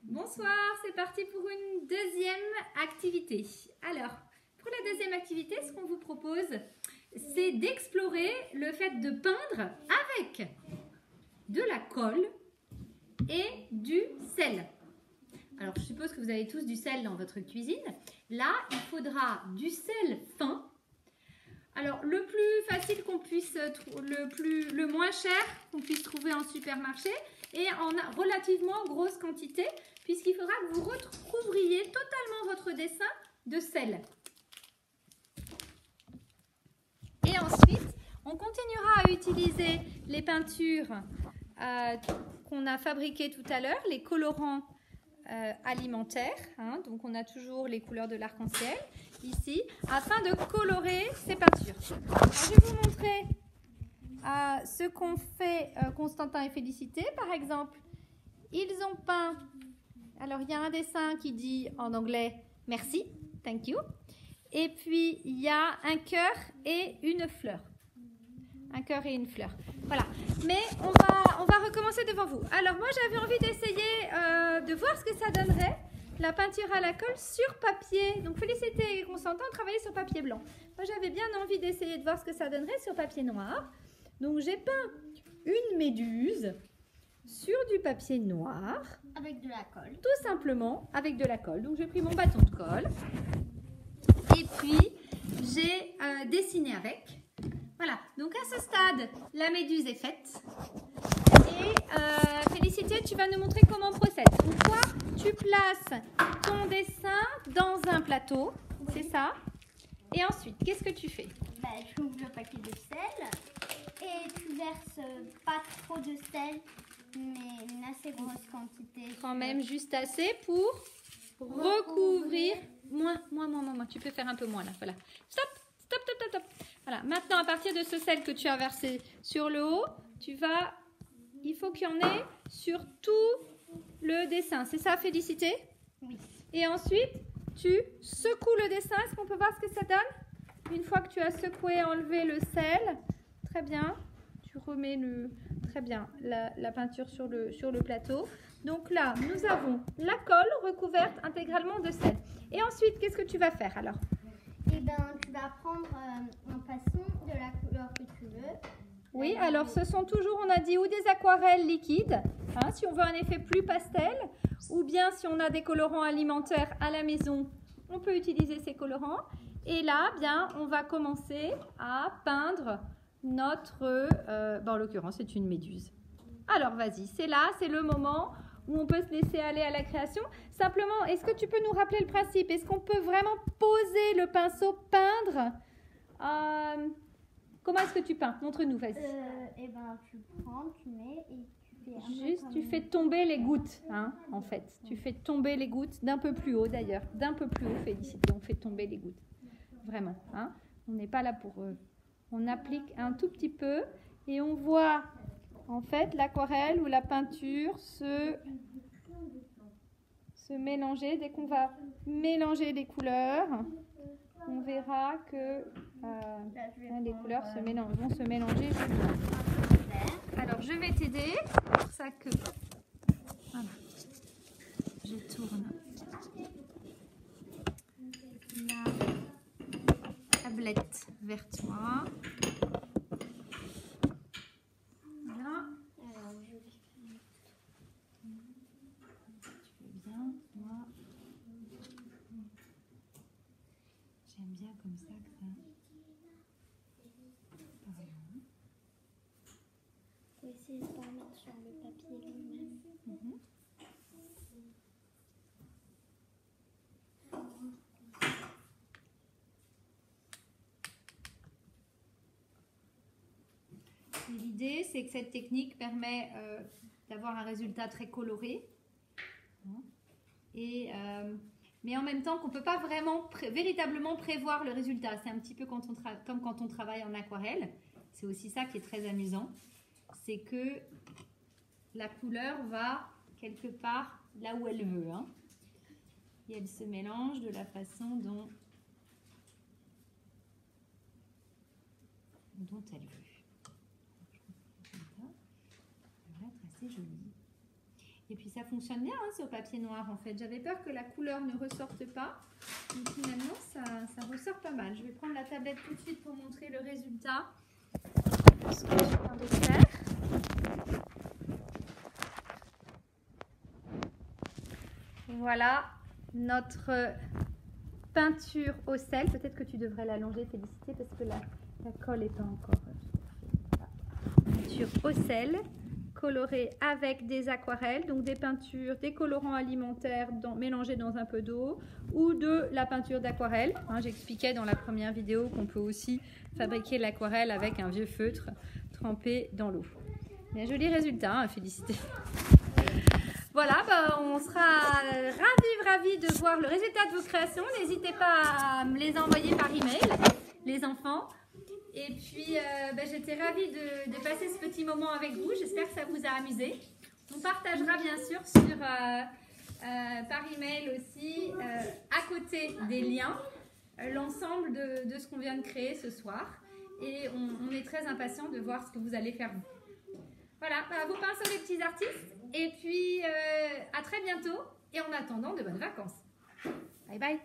Bonsoir, c'est parti pour une deuxième activité. Alors, pour la deuxième activité, ce qu'on vous propose, c'est d'explorer le fait de peindre avec de la colle et du sel. Alors, je suppose que vous avez tous du sel dans votre cuisine. Là, il faudra du sel fin. Alors, le plus facile qu'on puisse, le moins cher qu'on puisse trouver en supermarché et en relativement grosse quantité, puisqu'il faudra que vous recouvriez totalement votre dessin de sel. Et ensuite, on continuera à utiliser les peintures qu'on a fabriquées tout à l'heure, les colorants alimentaires. Donc, on a toujours les couleurs de l'arc-en-ciel ici, afin de colorer ces peintures. Alors, je vais vous montrer ce qu'ont fait Constantin et Félicité. Par exemple, ils ont peint, alors il y a un dessin qui dit en anglais « merci »,« thank you ». Et puis, il y a un cœur et une fleur. Un cœur et une fleur. Voilà. Mais on va recommencer devant vous. Alors, moi, j'avais envie d'essayer de voir ce que ça donnerait, la peinture à la colle sur papier. Donc, Félicité et Constantin ont travaillé sur papier blanc. Moi, j'avais bien envie d'essayer de voir ce que ça donnerait sur papier noir. Donc, j'ai peint une méduse sur du papier noir. Avec de la colle. Tout simplement, avec de la colle. Donc, j'ai pris mon bâton de colle. Et puis, j'ai dessiné avec. Voilà. Donc, à ce stade, la méduse est faite. Et Félicité, tu vas nous montrer comment on procède. Donc, toi, tu places ton dessin dans un plateau. C'est ça. Et ensuite, qu'est-ce que tu fais? Tu ouvres le paquet de sel et tu verses pas trop de sel, mais une assez grosse quantité. Quand même juste assez pour recouvrir. Moins. Tu peux faire un peu moins là. Voilà. Stop. Voilà. Maintenant, à partir de ce sel que tu as versé sur le haut, il faut qu'il y en ait sur tout le dessin. C'est ça, Félicité? Oui. Et ensuite, tu secoues le dessin. Est-ce qu'on peut voir ce que ça donne? Une fois que tu as secoué, enlevé le sel, très bien. Tu remets très bien la peinture sur le plateau. Donc là, nous avons la colle recouverte intégralement de sel. Et ensuite, qu'est-ce que tu vas faire alors? Eh bien, tu vas prendre un pinceau de la couleur que tu veux. Oui, alors ce sont toujours, on a dit, ou des aquarelles liquides, si on veut un effet plus pastel, ou bien si on a des colorants alimentaires à la maison, on peut utiliser ces colorants. Et là, bien, on va commencer à peindre notre, en l'occurrence, c'est une méduse. Alors, vas-y, c'est là, c'est le moment où on peut se laisser aller à la création. Simplement, est-ce que tu peux nous rappeler le principe? Est-ce qu'on peut vraiment poser le pinceau, peindre? Comment est-ce que tu peins? Montre-nous, vas-y. Eh bien, tu prends, tu mets et tu fais juste, tu fais tomber les gouttes, en fait. Tu fais tomber les gouttes d'un peu plus haut, d'ailleurs. D'un peu plus haut, Félicité. On fait tomber les gouttes. Vraiment, On n'est pas là pour... on applique un tout petit peu et on voit, en fait, l'aquarelle ou la peinture se mélanger. Dès qu'on va mélanger les couleurs, on verra que les couleurs vont se mélanger. Alors, je vais t'aider. C'est pour ça que... Voilà. Je tourne la tablette vers toi. Voilà. Tu fais bien, moi. J'aime bien comme ça que ça... Il faut essayer de ne pas mettre sur le papier lui-même. L'idée, c'est que cette technique permet d'avoir un résultat très coloré. Mais en même temps qu'on ne peut pas véritablement prévoir le résultat. C'est un petit peu comme quand on travaille en aquarelle. C'est aussi ça qui est très amusant. C'est que la couleur va quelque part là où elle veut. Et elle se mélange de la façon dont elle veut. Ça va être assez joli. Et puis ça fonctionne bien hein, sur papier noir en fait. J'avais peur que la couleur ne ressorte pas. Mais finalement, ça ressort pas mal. Je vais prendre la tablette tout de suite pour montrer le résultat de ce que je viens de faire. Voilà notre peinture au sel. Peut-être que tu devrais l'allonger, Félicité, parce que la colle n'est pas encore. Peinture au sel, colorée avec des aquarelles, donc des peintures, des colorants alimentaires mélangés dans un peu d'eau ou de la peinture d'aquarelle. Hein, j'expliquais dans la première vidéo qu'on peut aussi fabriquer l'aquarelle avec un vieux feutre trempé dans l'eau. Un joli résultat, hein, Félicité. Voilà, on sera ravis de voir le résultat de vos créations. N'hésitez pas à me les envoyer par email, les enfants. Et puis, j'étais ravie de passer ce petit moment avec vous. J'espère que ça vous a amusé. On partagera bien sûr par email aussi, à côté des liens, l'ensemble de ce qu'on vient de créer ce soir. Et on est très impatients de voir ce que vous allez faire vous. Voilà, vos pinceaux les petits artistes. Et puis, à très bientôt. Et en attendant, de bonnes vacances. Bye bye.